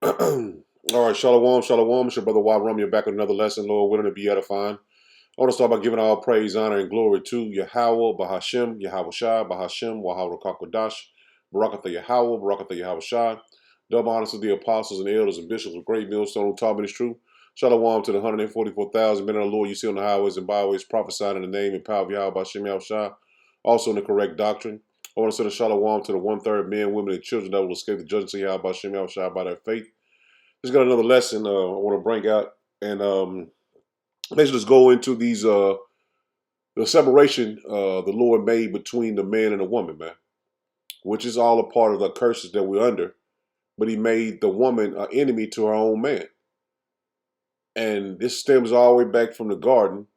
All right, Shalom, Shalom. It's your brother Rum. You're back with another lesson, Lord, willing to be edifying. I want to start by giving all praise, honor, and glory to Yahweh, Bahashem, Yahweh Shai, Bahashem, Wahawah Kakwadash, Barakatha Yahweh, Barakatha Yahweh Shai. Double honors to the apostles and elders and bishops of Great Millstone who taught me this truth. Shalom to the 144,000 men of the Lord you see on the highways and byways prophesying in the name and power of Yahweh, Bahashem, Yahweh Shai, also in the correct doctrine. I want to send a shalom to the one-third men, women, and children that will escape the judgment of Yahweh, Bahashem, Yahweh Shai by their faith. Just got another lesson I want to bring out, and let's just go into these the separation the Lord made between the man and the woman, man, which is all a part of the curses that we're under. But He made the woman an enemy to her own man, and this stems all the way back from the garden.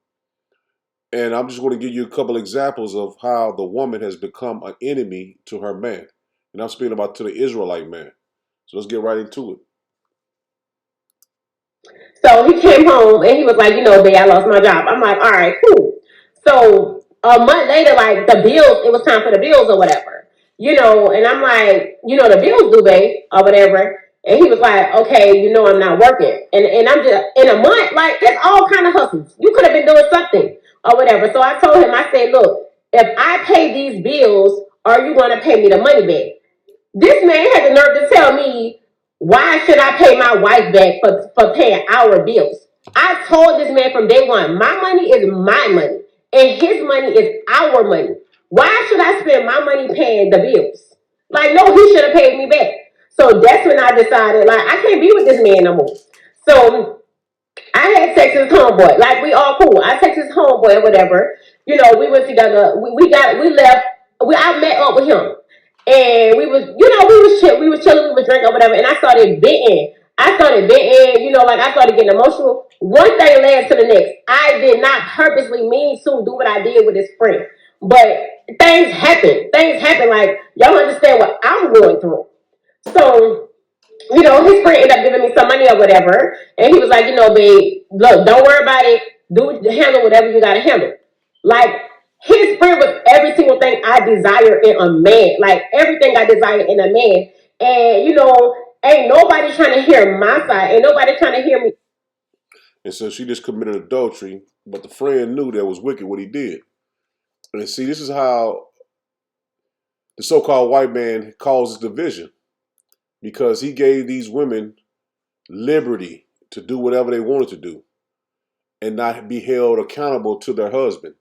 And I'm just going to give you a couple examples of how the woman has become an enemy to her man, and I'm speaking about to the Israelite man. So let's get right into it. So he came home and he was like, babe, I lost my job. I'm like, all right, cool. So a month later, like the bills, it was time for the bills or whatever, and I'm like, the bills due, babe, or whatever. And he was like, okay, I'm not working. And I'm just, in a month, like, it's all kind of hustles. You could have been doing something or whatever. So I told him, I said, look, if I pay these bills, are you going to pay me the money back? This man had the nerve to tell me, why should I pay my wife back for paying our bills? I told this man from day one, my money is my money, and his money is our money. Why should I spend my money paying the bills? Like, no, he should have paid me back. So that's when I decided, like, I can't be with this man no more. So I had sex with his homeboy. Like, we all cool. I texted his homeboy or whatever. We went together. We left. I met up with him. And we was chilling, we was drinking or whatever. And I started venting. Like I started getting emotional. One thing led to the next. I did not purposely mean to do what I did with his friend. But things happen. Things happen. Like, y'all understand what I'm going through. So his friend ended up giving me some money or whatever. And he was like, babe, look, don't worry about it. Handle whatever you gotta handle. Like, his friend was every single thing I desire in a man. Like, everything I desire in a man. And, ain't nobody trying to hear my side. Ain't nobody trying to hear me. And so she just committed adultery, but the friend knew that was wicked what he did. And see, this is how the so-called white man causes division, because he gave these women liberty to do whatever they wanted to do and not be held accountable to their husband.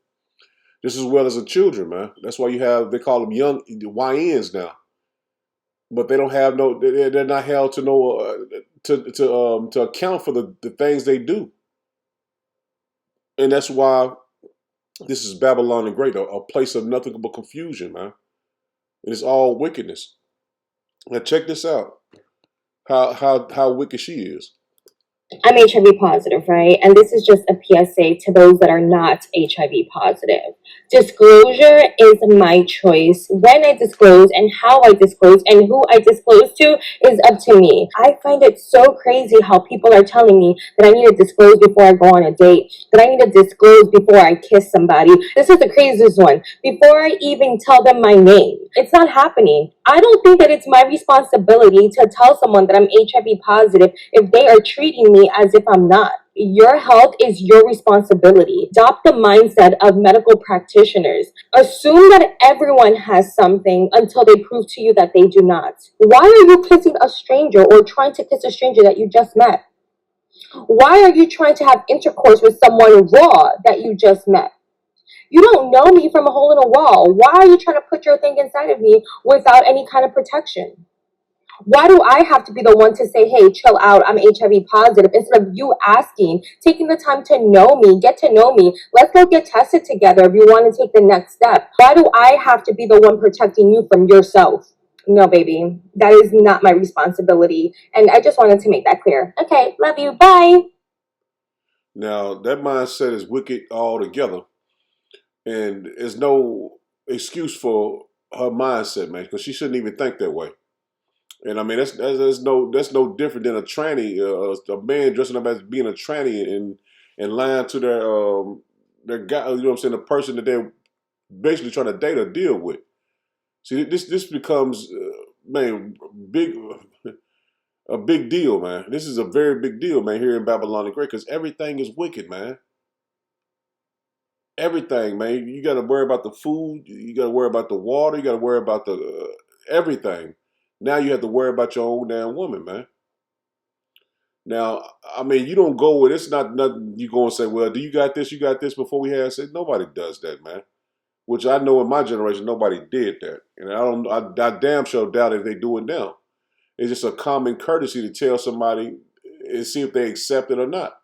Just as well as the children, man. That's why they call them young YNs now. But they don't have they're not held to to account for the things they do. And that's why this is Babylon the Great, a place of nothing but confusion, man. It is all wickedness. Now check this out. How wicked she is. I'm HIV positive, right? And this is just a PSA to those that are not HIV positive. Disclosure is my choice. When I disclose and how I disclose and who I disclose to is up to me. I find it so crazy how people are telling me that I need to disclose before I go on a date, that I need to disclose before I kiss somebody. This is the craziest one. Before I even tell them my name. It's not happening. I don't think that it's my responsibility to tell someone that I'm HIV positive if they are treating me as if I'm not. Your health is your responsibility. Adopt the mindset of medical practitioners. Assume that everyone has something until they prove to you that they do not. Why are you kissing a stranger or trying to kiss a stranger that you just met? Why are you trying to have intercourse with someone raw that you just met? You don't know me from a hole in a wall. Why are you trying to put your thing inside of me without any kind of protection? Why do I have to be the one to say, hey, chill out, I'm HIV positive, instead of you asking, taking the time to know me, get to know me, let's go get tested together if you want to take the next step. Why do I have to be the one protecting you from yourself? No, baby, that is not my responsibility. And I just wanted to make that clear. Okay, love you, bye. Now that mindset is wicked altogether, and there's no excuse for her mindset, man, because she shouldn't even think that way. And I mean, that's no different than a tranny, a man dressing up as being a tranny and lying to their guy. You know what I'm saying? The person that they're basically trying to date or deal with. See, this becomes man big. A big deal, man. This is a very big deal, man, here in Babylon the Great, because everything is wicked, man. Everything, man. You got to worry about the food. You got to worry about the water. You got to worry about the everything. Now you have to worry about your own damn woman, man. Now, I mean, you don't go with it's not nothing. You go and say, well, do you got this? You got this before we had sex. Nobody does that, man. Which I know in my generation, nobody did that, and I damn sure doubt if they do it now. It's just a common courtesy to tell somebody and see if they accept it or not.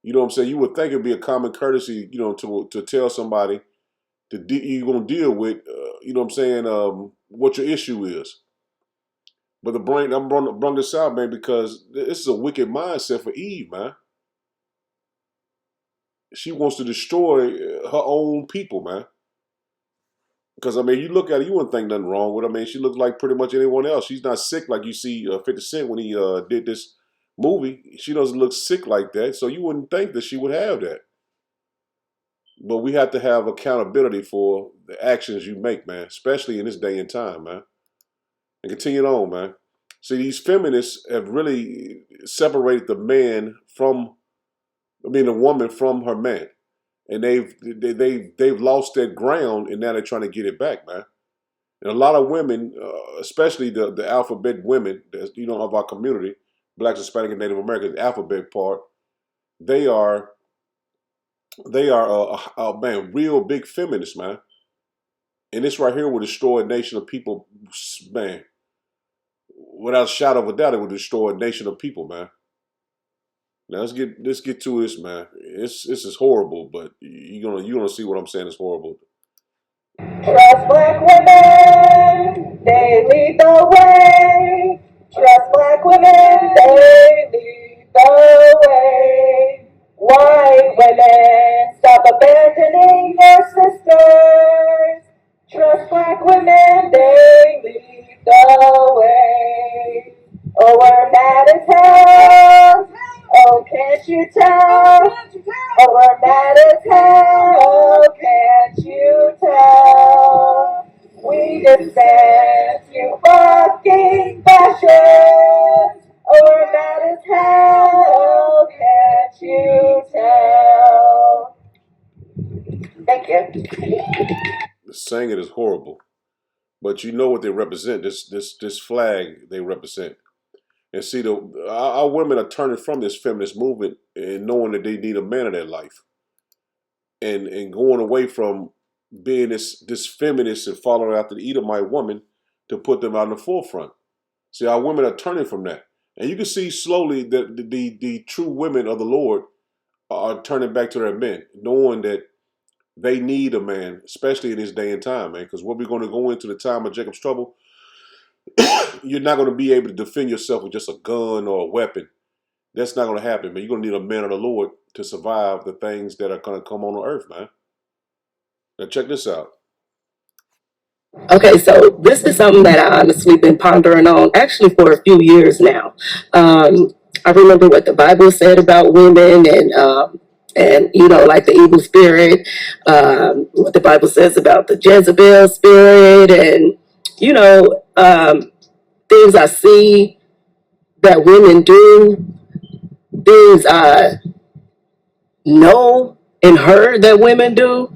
You know what I'm saying? You would think it'd be a common courtesy, to tell somebody you're gonna deal with, you know what I'm saying, what your issue is. But I'm brung this out, man, because this is a wicked mindset for Eve, man. She wants to destroy her own people, man. Because I mean, you look at her, you wouldn't think nothing wrong with her. I mean, she looks like pretty much anyone else. She's not sick like you see 50 Cent when he did this movie. She doesn't look sick like that, so you wouldn't think that she would have that. But we have to have accountability for the actions you make, man, especially in this day and time, man. And continue on, man. See, these feminists have really separated the woman from her man, and they've lost their ground, and now they're trying to get it back, man. And a lot of women, especially the alphabet women, of our community, Blacks, Hispanic, and Native Americans, the alphabet part, they are man, real big feminists, man. And this right here will destroy a nation of people, man. Without a shadow of a doubt, it will destroy a nation of people, man. Now let's get to this, man. This is horrible, but you're gonna see what I'm saying is horrible. Trust black women, they lead the way. Trust black women, they lead the way. White women, stop abandoning your sisters. Trust black women, they lead the way. Oh, we're mad as hell. Oh, can't you tell? Oh, we're mad as hell. Can't you tell? We dispense you fucking fashions. Oh, we're mad as hell. Can't you tell? Thank you. Saying it is horrible, but you know what they represent. This flag they represent. And see, our women are turning from this feminist movement and knowing that they need a man in their life, and going away from being this feminist and following after the Edomite woman to put them out in the forefront. See, our women are turning from that, and you can see slowly that the true women of the Lord are turning back to their men, knowing that they need a man, especially in this day and time, man. Because what we're going to go into the time of Jacob's trouble, you're not going to be able to defend yourself with just a gun or a weapon. That's not going to happen, man. You're going to need a man of the Lord to survive the things that are going to come on the earth, man. Now check this out. Okay, so this is something that I honestly been pondering on actually for a few years now. I remember what the Bible said about women and like the evil spirit, what the Bible says about the Jezebel spirit, and things I see that women do, things I know and heard that women do.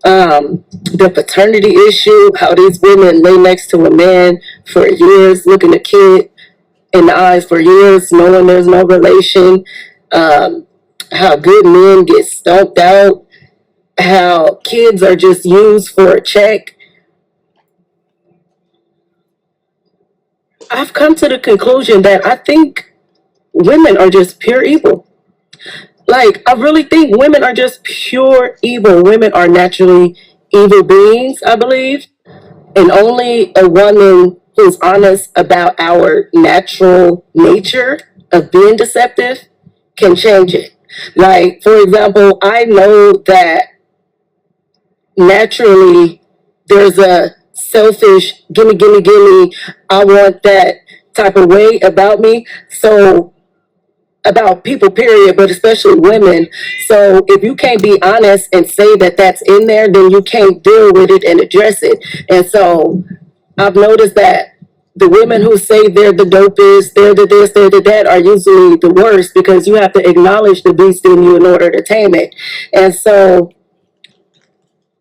The paternity issue, how these women lay next to a man for years, looking a kid in the eyes for years, knowing there's no relation. How good men get stumped out, how kids are just used for a check. I've come to the conclusion that I think women are just pure evil. Like, I really think women are just pure evil. Women are naturally evil beings, I believe. And only a woman who's honest about our natural nature of being deceptive can change it. Like, for example, I know that naturally there's a selfish, gimme, gimme, gimme, I want that type of way about me. So, about people, period, but especially women. So if you can't be honest and say that that's in there, then you can't deal with it and address it. And so I've noticed that the women who say they're the dopest, they're the this, they're the that, are usually the worst, because you have to acknowledge the beast in you in order to tame it. And so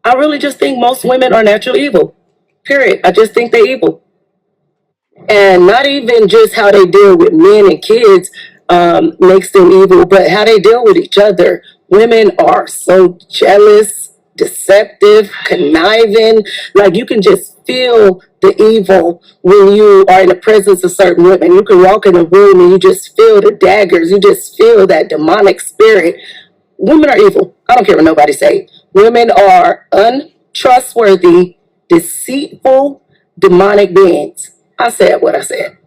I really just think most women are naturally evil. Period. I just think they're evil. And not even just how they deal with men and kids makes them evil, but how they deal with each other. Women are so jealous, deceptive, conniving. Like, you can just feel the evil when you are in the presence of certain women. You can walk in a room and you just feel the daggers. You just feel that demonic spirit. Women are evil. I don't care what nobody say. Women are untrustworthy, deceitful, demonic beings. I said what I said.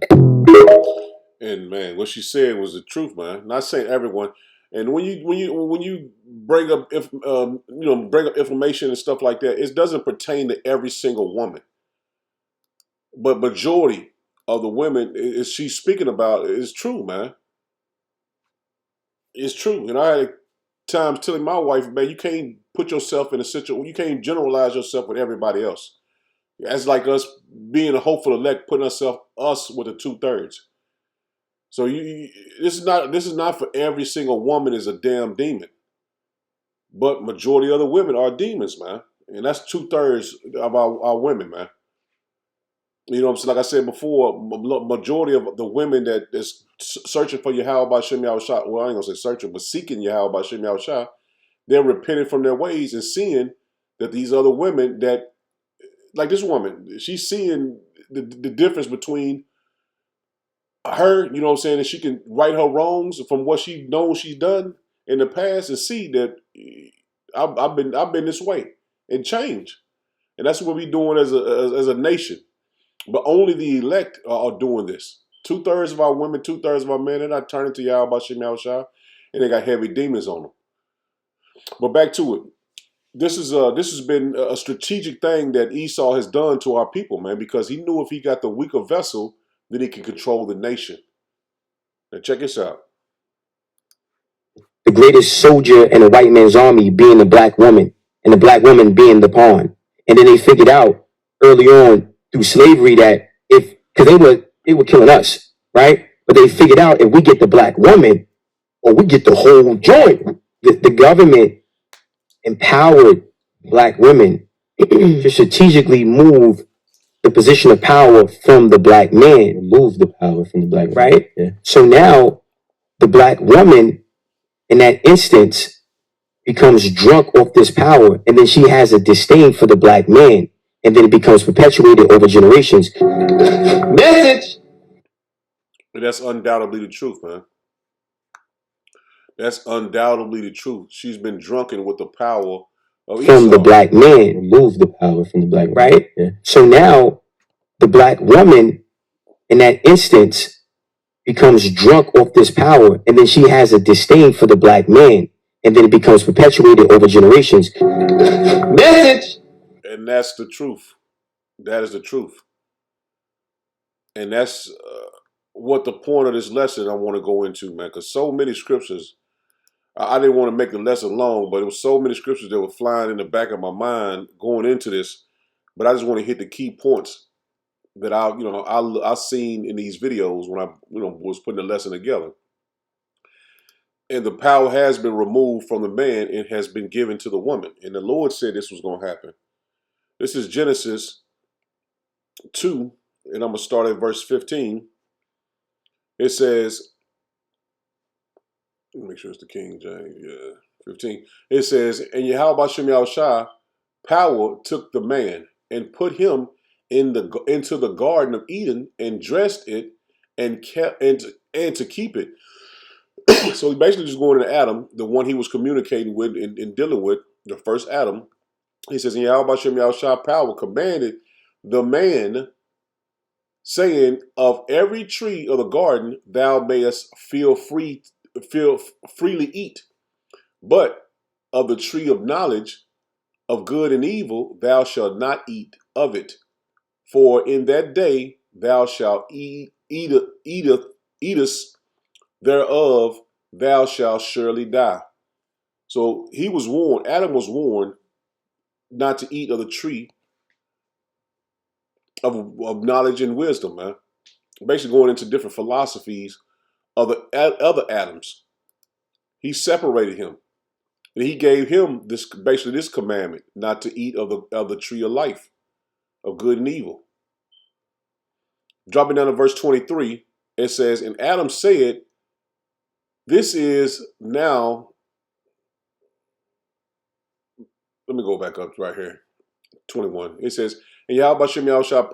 And man, what she said was the truth, man. Not saying everyone. And when you bring up bring up information and stuff like that, it doesn't pertain to every single woman, but majority of the women is she's speaking about is true, man. It's true. And I had times telling my wife, man, you can't put yourself in a situation. You can't generalize yourself with everybody else. That's like us being a hopeful elect, putting us with the 2/3. So this is not for every single woman is a damn demon, but majority of the women are demons, man, and that's 2/3 of our women, man. You know what I'm saying? Like I said before, majority of the women that is searching for Yahweh by Shem Yahushua, well, I ain't gonna say searching, but seeking Yahweh by Shem Yahushua, they're repenting from their ways and seeing that these other women that, like this woman, she's seeing the difference between her, you know what I'm saying, and she can right her wrongs from what she knows she's done in the past and see that I've been this way and change. And that's what we're doing as a nation. But only the elect are doing this. 2/3 of our women, 2/3 of our men, they're not turning to Yahweh Shem Yahushua, and they got heavy demons on them. But back to it. This has been a strategic thing that Esau has done to our people, man, because he knew if he got the weaker vessel, then he can control the nation. Now check this out. The greatest soldier in a white man's army being the black woman, and the black woman being the pawn. And then they figured out early on through slavery that because they were killing us, right? But they figured out if we get the black woman, or we get the whole joint. The government empowered black women to strategically move the position of power from the black man. Remove the power from the black man. Right? Yeah. So now the black woman in that instance becomes drunk off this power, and then she has a disdain for the black man, and then it becomes perpetuated over generations. Message. And that's undoubtedly the truth, man. That's undoubtedly the truth. She's been drunken with the power of Esau. From the black man. Remove the power from the black man. Right? Yeah. So now the black woman in that instance becomes drunk off this power, and then she has a disdain for the black man, and then it becomes perpetuated over generations. Message. And that's the truth. That is the truth. And that's what the point of this lesson I want to go into, man, because so many scriptures, I didn't want to make the lesson long, but it was so many scriptures that were flying in the back of my mind going into this, but I just want to hit the key points that I seen in these videos when I was putting the lesson together. And the power has been removed from the man and has been given to the woman. And the Lord said this was going to happen. This is Genesis 2, and I'm going to start at verse 15. It says, let me make sure it's the King James, yeah, 15. It says, and Yahweh Shem Yahushua, power took the man and put him into the Garden of Eden and dressed it and kept and to keep it. So he basically just going to Adam, the one he was communicating with and dealing with, the first Adam. He says, and Yahweh Shem Yahushua, power commanded the man, saying, of every tree of the garden thou mayest freely eat, but of the tree of knowledge of good and evil thou shalt not eat of it, for in that day thou shalt eatest thereof, thou shalt surely die. So he was warned, Adam was warned not to eat of the tree of knowledge and wisdom, man. Basically going into different philosophies of the other Adams. He separated him. And he gave him this commandment, not to eat of the tree of life, of good and evil. Dropping down to verse 23, it says, and Adam said, this is now, let me go back up right here, 21. It says, and Yahweh Shem Yahushua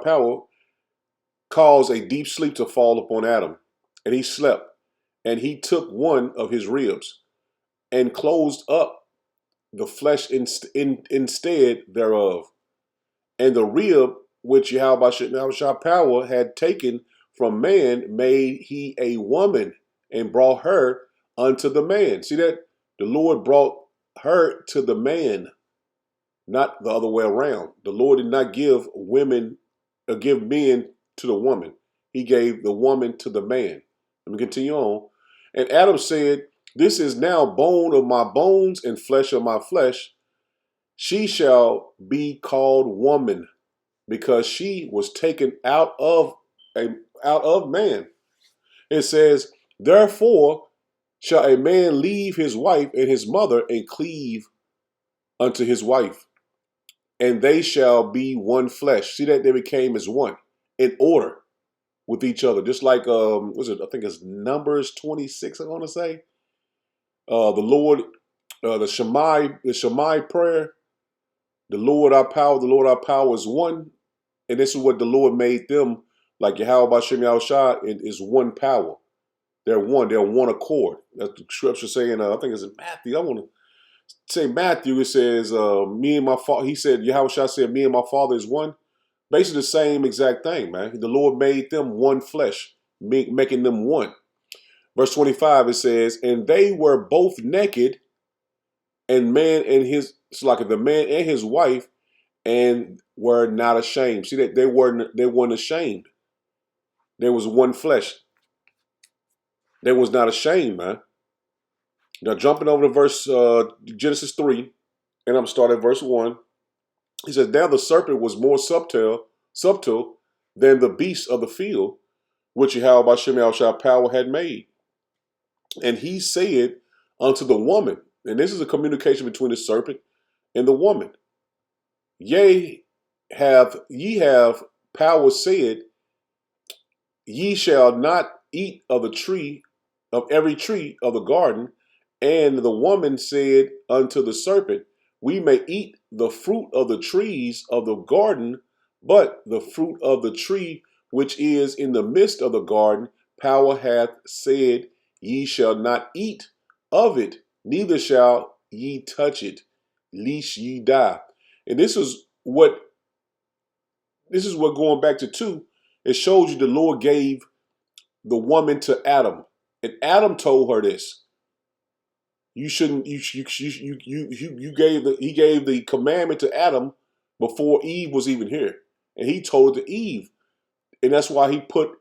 power caused a deep sleep to fall upon Adam, and he slept, and he took one of his ribs and closed up the flesh instead thereof. And the rib which Yahweh power had taken from man made he a woman and brought her unto the man. See that? The Lord brought her to the man, not the other way around. The Lord did not give give men to the woman. He gave the woman to the man. Let me continue on. And Adam said, this is now bone of my bones and flesh of my flesh. She shall be called woman, because she was taken out of man. It says, therefore shall a man leave his wife and his mother and cleave unto his wife, and they shall be one flesh. See that? They became as one in order with each other. Just like, I think it's Numbers 26, I want to say. The Lord, the Shammai prayer, the Lord our power is one. And this is what the Lord made them, like Yahweh Bashem Yahushua, is one power. They're one accord. That's the scripture saying, I think it's in Matthew. I want to say Matthew, it says, me and my father, he said, Yahushua said, me and my father is one. Basically the same exact thing, man. The Lord made them one flesh, making them one. Verse 25, it says, and they were both naked, and the man and his wife, and were not ashamed. See that they weren't ashamed. There was one flesh. They was not ashamed, man. Now jumping over to verse Genesis 3, and I'm starting at verse 1. He says, now the serpent was more subtle than the beasts of the field, which Yahweh by Shem Yahushua power had made. And he said unto the woman, and this is a communication between the serpent and the woman, ye have power said, ye shall not eat of every tree of the garden. And the woman said unto the serpent, we may eat the fruit of the trees of the garden, but the fruit of the tree which is in the midst of the garden, power hath said, ye shall not eat of it, neither shall ye touch it, lest ye die. And this is what going back to 2, it shows you the Lord gave the woman to Adam, and Adam told her this. You shouldn't. He gave the commandment to Adam before Eve was even here, and he told it to Eve, and that's why he put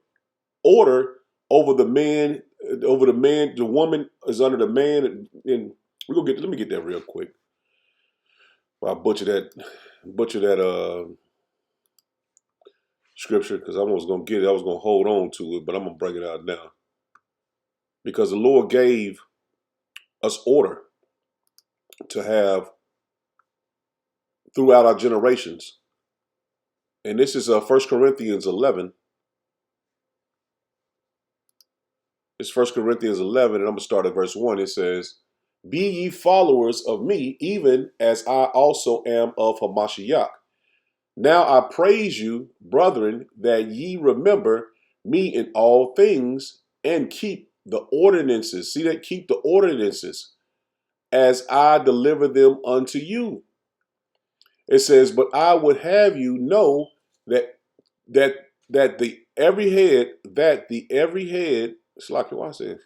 order over the man. The woman is under the man, and we're gonna get. Let me get that real quick. I butcher that scripture because I was gonna get it. I was gonna hold on to it, but I'm gonna bring it out now because the Lord gave us order to have throughout our generations. And this is 1 Corinthians 11. It's 1 Corinthians 11, and I'm going to start at verse 1. It says, be ye followers of me, even as I also am of Hamashiach. Now I praise you, brethren, that ye remember me in all things, and keep the ordinances. See that? Keep the ordinances as I deliver them unto you. It says, but I would have you know that the every head, it's like what I said,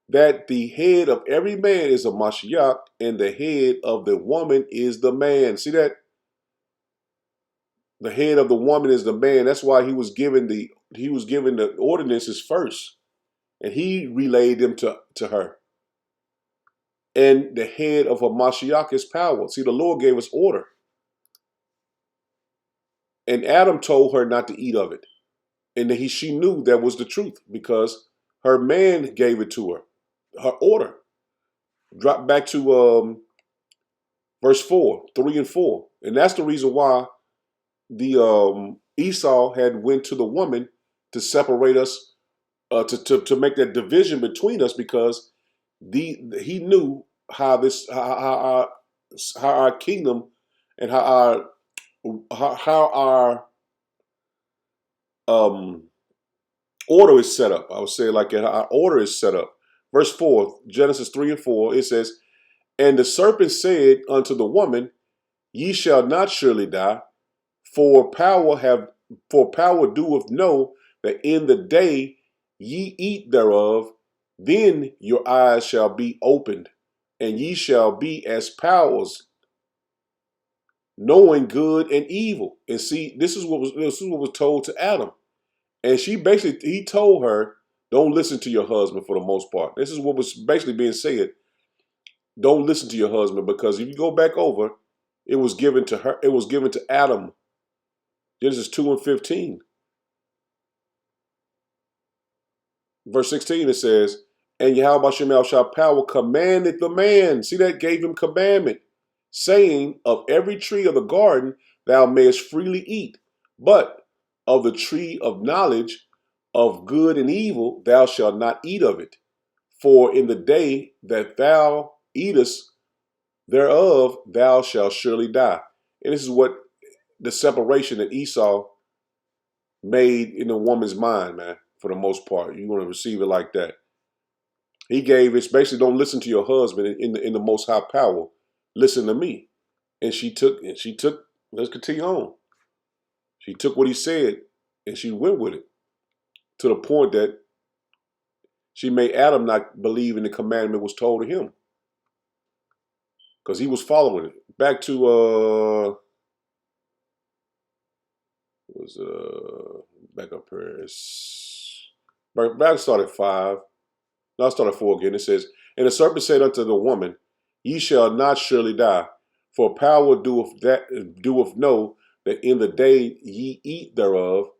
that the head of every man is a Mashiach, and the head of the woman is the man. See that? The head of the woman is the man. That's why he was given the ordinances first, and he relayed them to her. And the head of a Mashiach is power. See, the Lord gave us order. And Adam told her not to eat of it. And she knew that was the truth because her man gave it to her. Her order. Drop back to verse 4, 3 and 4. And that's the reason why the Esau had went to the woman to separate us, to make that division between us, because he knew how our kingdom and how our order is set up. I would say like our order is set up. Verse 4, Genesis 3 and 4, it says, "And the serpent said unto the woman, Ye shall not surely die, for power doeth know that in the day ye eat thereof, then your eyes shall be opened, and ye shall be as powers, knowing good and evil." And see, this is what was told to Adam. And he told her, don't listen to your husband for the most part. This is what was basically being said. Don't listen to your husband, because if you go back over, it was given to her. It was given to Adam. Genesis 2 and 15. Verse 16, it says, "And Yahweh Shem shall power commanded the man." See, that gave him commandment, saying, "Of every tree of the garden thou mayest freely eat, but of the tree of knowledge of good and evil thou shalt not eat of it. For in the day that thou eatest thereof thou shalt surely die." And this is what the separation that Esau made in the woman's mind, man, for the most part. You want to receive it like that. He gave it's basically, don't listen to your husband in the most high power. Listen to me. And she took, let's continue on. She took what he said and she went with it to the point that she made Adam not believe in the commandment was told to him, because he was following it. Back to back up here. Back start at 5. Now I start at 4 again. It says, "And the serpent said unto the woman, Ye shall not surely die, for power doeth know that in the day ye eat thereof,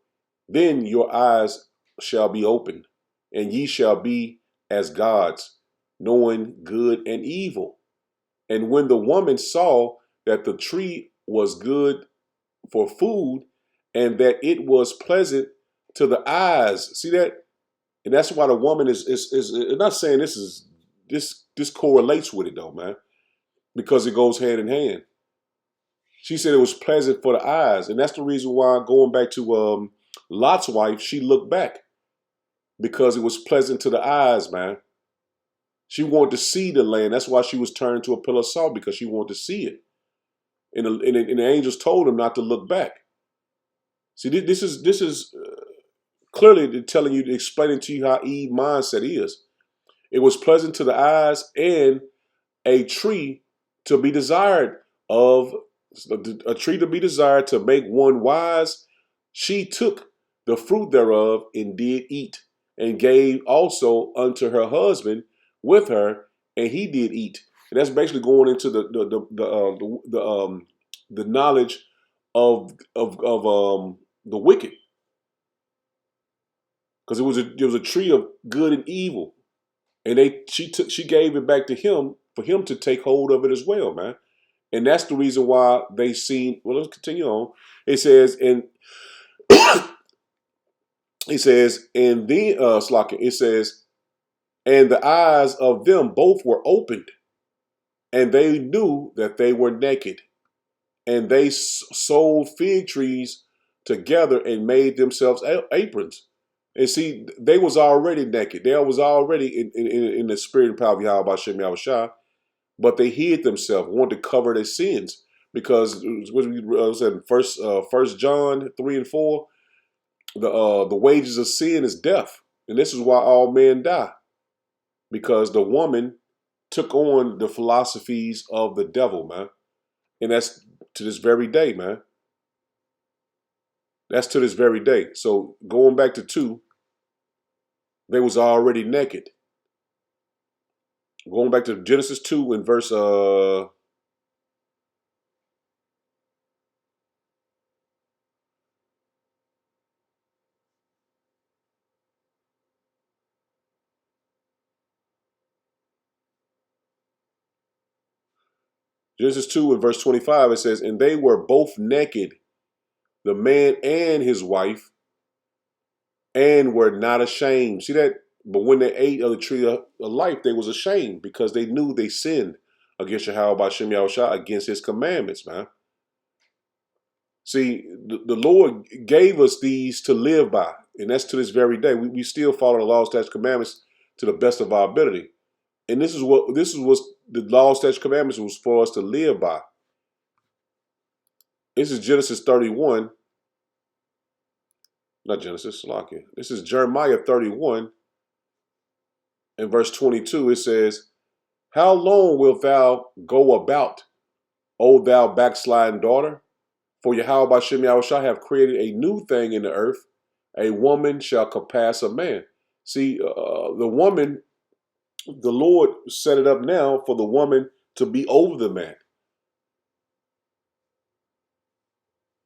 then your eyes shall be opened, and ye shall be as gods, knowing good and evil. And when the woman saw that the tree was good for food, and that it was pleasant to the eyes." See that? And that's why the woman is not saying this correlates with it though, man, because it goes hand in hand. She said it was pleasant for the eyes, and that's the reason why, going back to Lot's wife, she looked back because it was pleasant to the eyes, man. She wanted to see the land. That's why she was turned to a pillar of salt, because she wanted to see it. And the angels told him not to look back. See, this is clearly telling you, explaining to you how Eve's mindset is. It was pleasant to the eyes and a tree to be desired of, a tree to be desired to make one wise. She took the fruit thereof and did eat, and gave also unto her husband with her, and he did eat. And that's basically going into the knowledge of the wicked, because it was a tree of good and evil, and she gave it back to him for him to take hold of it as well, man. And that's the reason why they seen. Well, let's continue on. It says, and it says, and then it says, "And the eyes of them both were opened, and they knew that they were naked, and they sewed fig trees together and made themselves aprons." And see, they was already naked. They was already in the spirit and power of Yahweh Shem Yahushua, but they hid themselves, wanted to cover their sins, because what we said in First John 3 and 4, the wages of sin is death, and this is why all men die, because the woman took on the philosophies of the devil, man. And that's to this very day, man. That's to this very day. So going back to 2, they was already naked. Going back to Genesis 2 and verse Genesis 2 and verse 25, it says, and they were both naked, the man and his wife, and were not ashamed. See that? But when they ate of the tree of life, they was ashamed because they knew they sinned against Yahweh B'Shem Yahushua, against his commandments, man. See, the Lord gave us these to live by, and that's to this very day. We still follow the law, statutes, commandments to the best of our ability. And this is what the law, statutes, commandments was for us to live by. This is Genesis 31. Not Genesis, Salakia. This is Jeremiah 31 and verse 22. It says, how long wilt thou go about, O thou backsliding daughter? For Yahweh B'Shem Yahushua have created a new thing in the earth. A woman shall compass a man. See, the woman, the Lord set it up now for the woman to be over the man.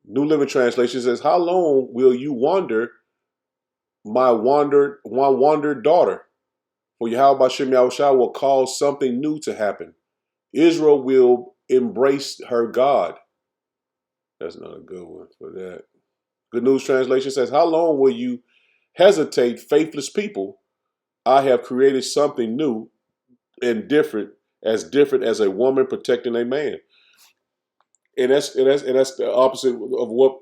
New Living Translation says, how long will you wander, my wandered daughter? For Yahweh B'Shem Yahushua will cause something new to happen. Israel will embrace her God. That's not a good one for that. Good News Translation says, how long will you hesitate, faithless people? I have created something new and different as a woman protecting a man. And that's the opposite of what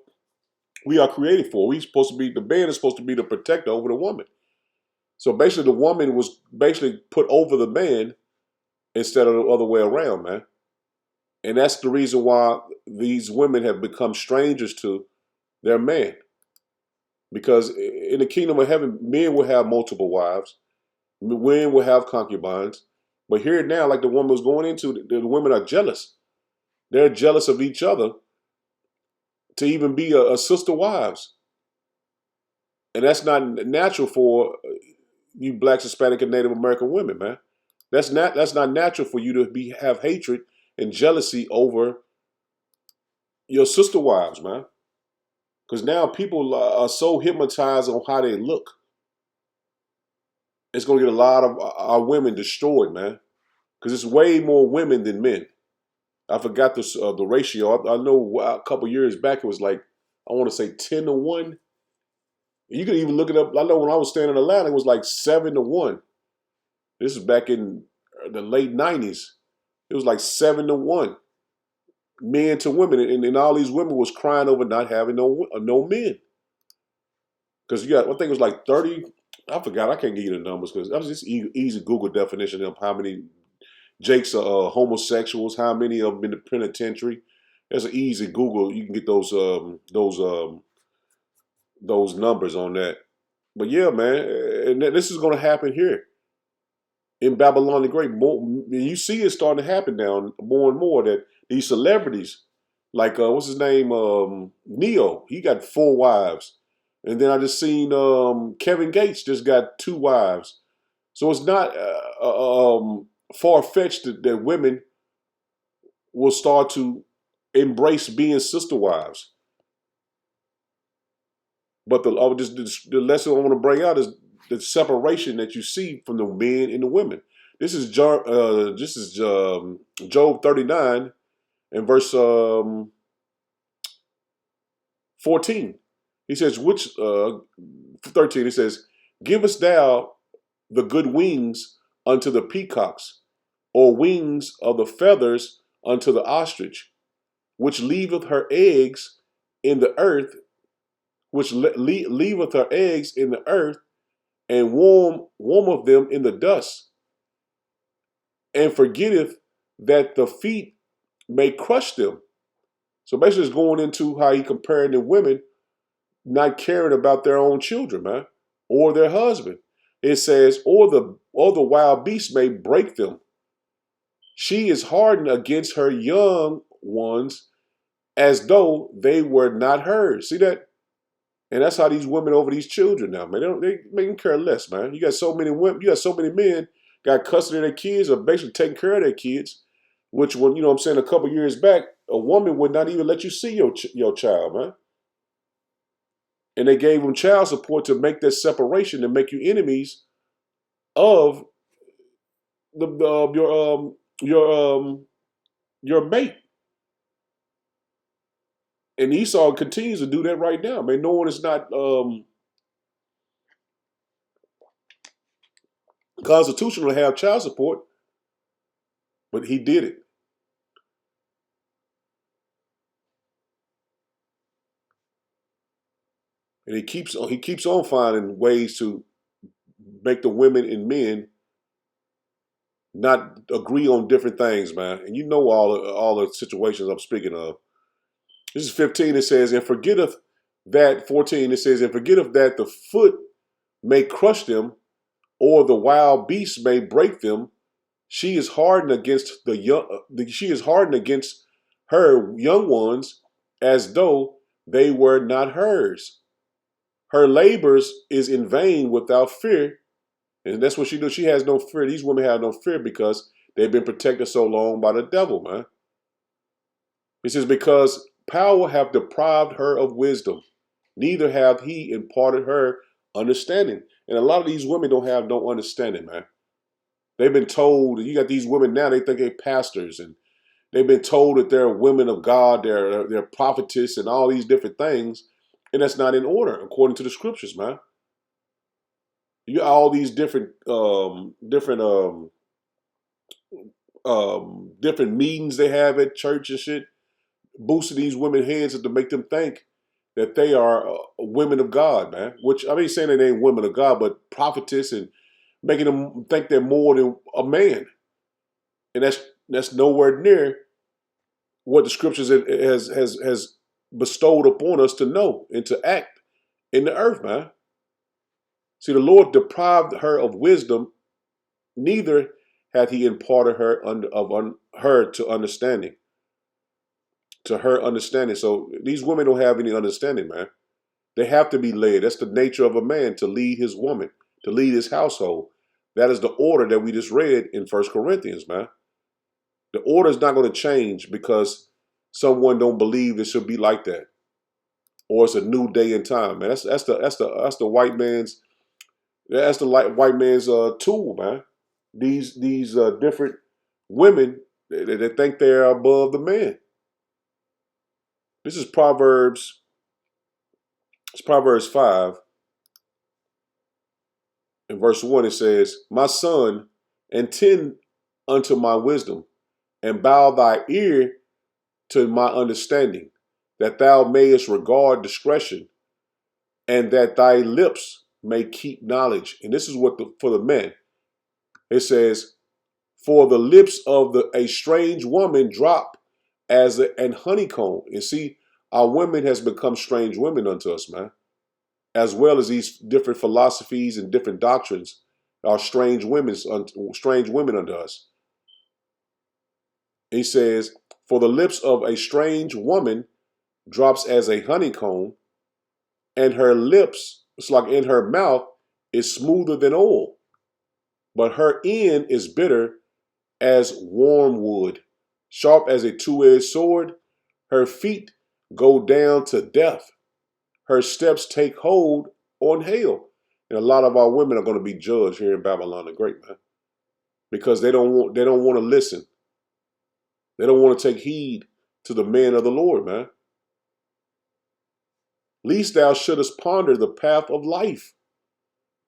we are created for. The man is supposed to be the protector over the woman. So basically the woman was basically put over the man instead of the other way around, man. And that's the reason why these women have become strangers to their man. Because in the kingdom of heaven, men will have multiple wives. Women will have concubines. But here now, like the woman was going into, the women are jealous. They're jealous of each other to even be a sister wives. And that's not natural for you Black, Hispanic, and Native American women, man. That's not natural for you to have hatred and jealousy over your sister wives, man. Because now people are so hypnotized on how they look. It's going to get a lot of our women destroyed, man. Because it's way more women than men. I forgot the ratio. I know a couple years back it was like, I want to say 10 to 1. You can even look it up. I know when I was staying in Atlanta, it was like 7 to 1. This is back in the late 90s. It was like 7 to 1. Men to women. And all these women was crying over not having no men. Because I think it was like 30. I forgot. I can't give you the numbers because that was just easy Google definition of how many Jakes are homosexuals, how many of them in the penitentiary. That's an easy Google. You can get those numbers on that. But yeah, man, and this is going to happen here in Babylon the Great. You see it starting to happen now more and more that these celebrities, like what's his name, Neo, he got 4 wives, and then I just seen Kevin Gates just got 2 wives. So it's not far-fetched that women will start to embrace being sister wives. But the lesson I want to bring out is the separation that you see from the men and the women. This is Job 39 and verse 14. He says, 13, he says, givest thou the good wings unto the peacocks, or wings of the feathers unto the ostrich, which leaveth her eggs in the earth, leaveth her eggs in the earth, and warmeth them in the dust, and forgetteth that the feet may crush them. So basically it's going into how he comparing the women not caring about their own children, man, or their husband. It says, or the wild beast may break them. She is hardened against her young ones as though they were not hers. See that? And that's how these women over these children now, man. They making care less, man. You got so many women, you got so many men got custody of their kids or basically taking care of their kids, which when, you know what I'm saying, a couple years back, a woman would not even let you see your child, man. And they gave them child support to make that separation and make you enemies of your your mate. And Esau continues to do that right now. Man, no one is not constitutional to have child support, but he did it. And he keeps on finding ways to make the women and men not agree on different things, man. And you know all the situations I'm speaking of. This is 15. It says, and forgetteth that 14. It says, and forgetteth that the foot may crush them, or the wild beast may break them. She is hardened against the young. She is hardened against her young ones, as though they were not hers. Her labors is in vain without fear. And that's what she does. She has no fear. These women have no fear because they've been protected so long by the devil, man. It says, because power have deprived her of wisdom, neither hath he imparted her understanding. And a lot of these women don't have no understanding, man. They've been told, you got these women now, they think they're pastors, and they've been told that they're women of God, they're prophetess, and all these different things. And that's not in order, according to the scriptures, man. You got all these different different meetings they have at church and shit, boosting these women's heads to make them think that they are women of God, man. Which I ain't saying that they ain't women of God, but prophetess, and making them think they're more than a man, and that's nowhere near what the scriptures has bestowed upon us to know and to act in the earth, man. See, the Lord deprived her of wisdom, neither hath he imparted her to understanding. To her understanding. So these women don't have any understanding, man. They have to be led. That's the nature of a man, to lead his woman, to lead his household. That is the order that we just read in 1 Corinthians, man. The order is not going to change because someone don't believe it should be like that, or it's a new day and time, man. That's the white man's white man's tool, man. These different women that think they're above the man. This is Proverbs. It's Proverbs 5 in verse 1. It says, my son, attend unto my wisdom, and bow thy ear to my understanding, that thou mayest regard discretion, and that thy lips may keep knowledge. And this is what for the men. It says, for the lips of a strange woman drop as an honeycomb. And see, our women has become strange women unto us, man. As well as these different philosophies and different doctrines are strange women unto us. He says, for the lips of a strange woman drops as a honeycomb, and her lips, it's like in her mouth, is smoother than oil, but her end is bitter as wormwood, sharp as a two-edged sword. Her feet go down to death. Her steps take hold on hell. And a lot of our women are going to be judged here in Babylon the Great, man, because they don't want to listen. They don't want to take heed to the man of the Lord, man. Least thou shouldest ponder the path of life.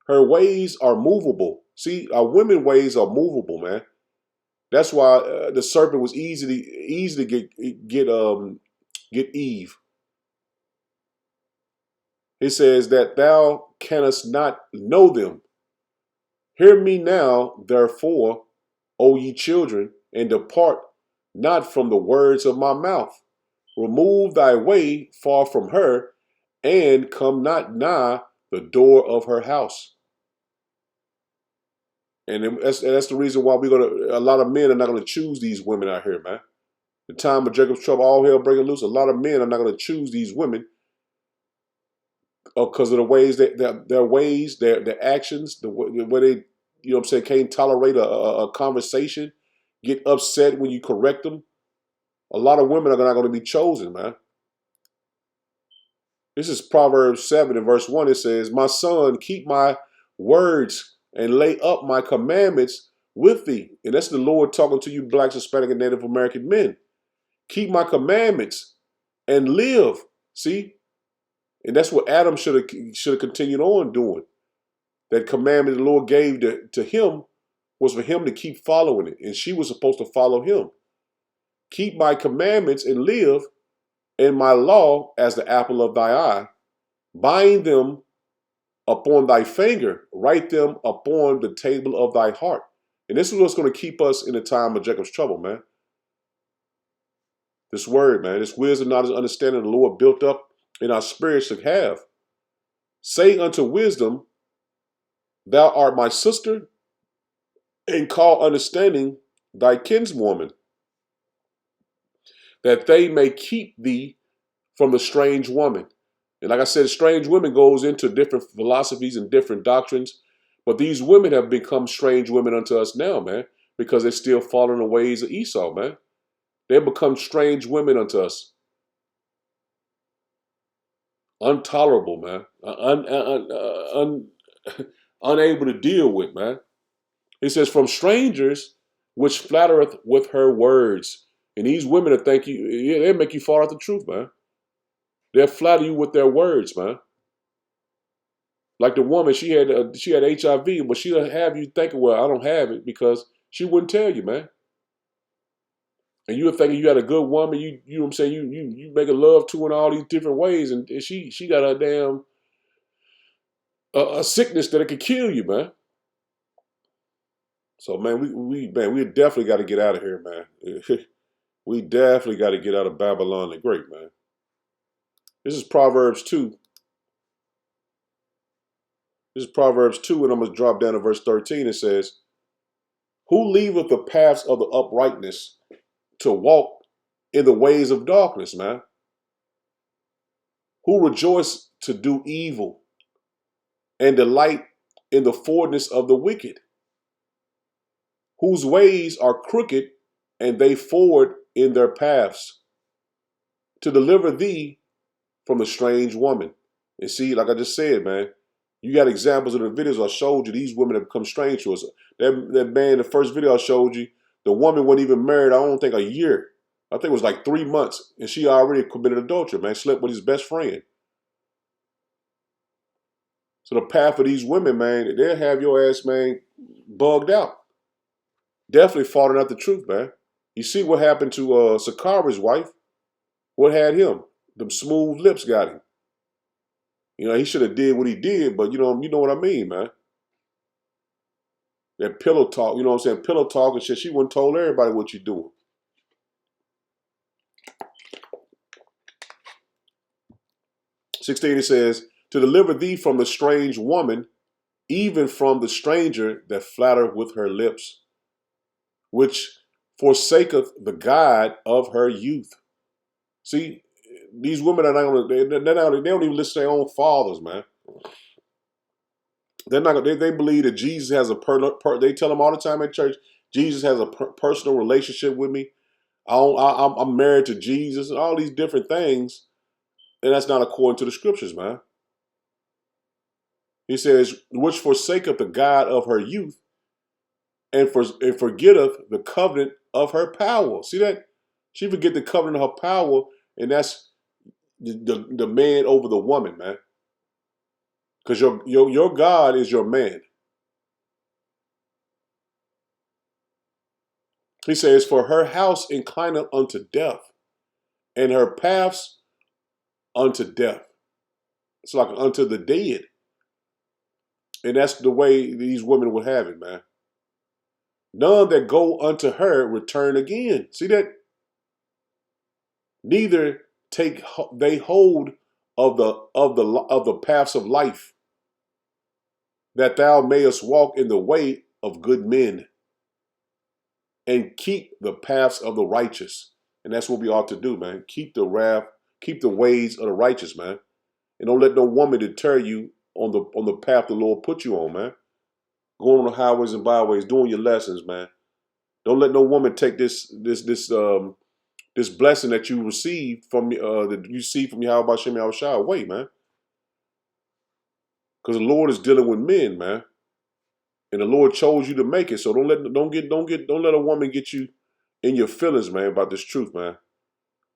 Her ways are movable. See, our women ways are movable, man. That's why the serpent was easy to get Eve. It says that thou canst not know them. Hear me now, therefore, O ye children, and depart not from the words of my mouth. Remove thy way far from her, and come not nigh the door of her house. And that's the reason why a lot of men are not going to choose these women out here, man. The time of Jacob's trouble, all hell breaking loose. A lot of men are not going to choose these women because of the ways their actions, the way they, you know what I'm saying, can't tolerate a conversation, get upset when you correct them. A lot of women are not going to be chosen, man. This is Proverbs 7 and verse 1. It says, my son, keep my words and lay up my commandments with thee. And that's the Lord talking to you blacks, Hispanic, and Native American men. Keep my commandments and live. See? And that's what Adam should have continued on doing. That commandment the Lord gave to him was for him to keep following it. And she was supposed to follow him. Keep my commandments and live, and my law as the apple of thy eye. Bind them upon thy finger. Write them upon the table of thy heart. And this is what's going to keep us in the time of Jacob's trouble, man. This word, man, this wisdom, knowledge, understanding the Lord built up in our spirits to have. Say unto wisdom, thou art my sister, and call understanding thy kinswoman, that they may keep thee from the strange woman. And like I said, strange women goes into different philosophies and different doctrines, but these women have become strange women unto us now, man, because they're still following the ways of Esau, man. They become strange women unto us. Intolerable, man. Unable to deal with, man. He says, from strangers, which flattereth with her words. And these women that think you, they make you fall out the truth, man. They'll flatter you with their words, man. Like the woman, she had HIV, but she'll have you thinking, well, I don't have it, because she wouldn't tell you, man. And you were thinking you had a good woman, you know what I'm saying, you make a love to her in all these different ways, and she got a damn a sickness that it could kill you, man. So man, we definitely got to get out of here, man. We definitely got to get out of Babylon the Great, man. This is Proverbs 2. This is Proverbs 2, and I'm going to drop down to verse 13. It says, who leaveth the paths of the uprightness to walk in the ways of darkness, man? Who rejoice to do evil and delight in the forwardness of the wicked? Whose ways are crooked, and they forward in their paths, to deliver thee from the strange woman. And see, like I just said, man, you got examples of the videos I showed you. These women have become strange to us. That man, the first video I showed you, the woman wasn't even married, I don't think, a year. I think it was like 3 months, and she already committed adultery, man. Slept with his best friend. So the path of these women, man, they'll have your ass, man, bugged out. Definitely falling out the truth, man. You see what happened to Sakara's wife? What had him? Them smooth lips got him. You know, he should have did what he did, but you know what I mean, man. That pillow talk, you know what I'm saying? Pillow talk and shit. She wouldn't told everybody what you're doing. (16) It says, to deliver thee from the strange woman, even from the stranger that flatter with her lips, which forsaketh the God of her youth. See, these women are not gonna, they don't even listen to their own fathers, man. They're not. They believe that Jesus has they tell them all the time at church, Jesus has a personal relationship with me. I'm married to Jesus, and all these different things, and that's not according to the scriptures, man. He says, which forsaketh the God of her youth, and forgetteth the covenant of her power. See that? She forget the covenant of her power, and that's the man over the woman, man. Because your God is your man. He says, for her house inclineth unto death, and her paths unto death. It's like unto the dead. And that's the way these women would have it, man. None that go unto her return again. See that? Neither take they hold of the paths of life, that thou mayest walk in the way of good men, and keep the paths of the righteous. And that's what we ought to do, man. Keep the ways of the righteous, man. And don't let no woman deter you on the path the Lord put you on, man. Going on the highways and byways, doing your lessons, man. Don't let no woman take this blessing that you receive from that you see from Yahweh Shem Yahweh away, man. Because the Lord is dealing with men, man. And the Lord chose you to make it. So don't let a woman get you in your feelings, man, about this truth, man.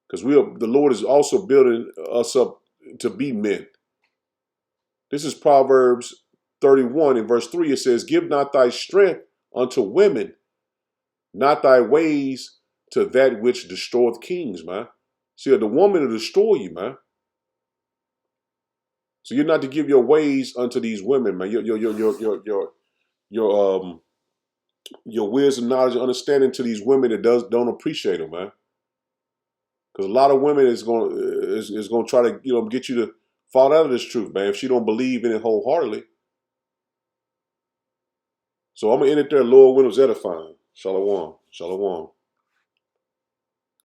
Because the Lord is also building us up to be men. This is Proverbs 31 in verse 3. It says, give not thy strength unto women, not thy ways to that which destroyeth kings, man. See, the woman will destroy you, man. So you're not to give your ways unto these women, man. Your wisdom, knowledge, and understanding to these women that don't appreciate them, man. Because a lot of women is going to try to get you to fall out of this truth, man. If she don't believe in it wholeheartedly. So I'm gonna end it there. Lord, when it was edifying. Shalom, shalom.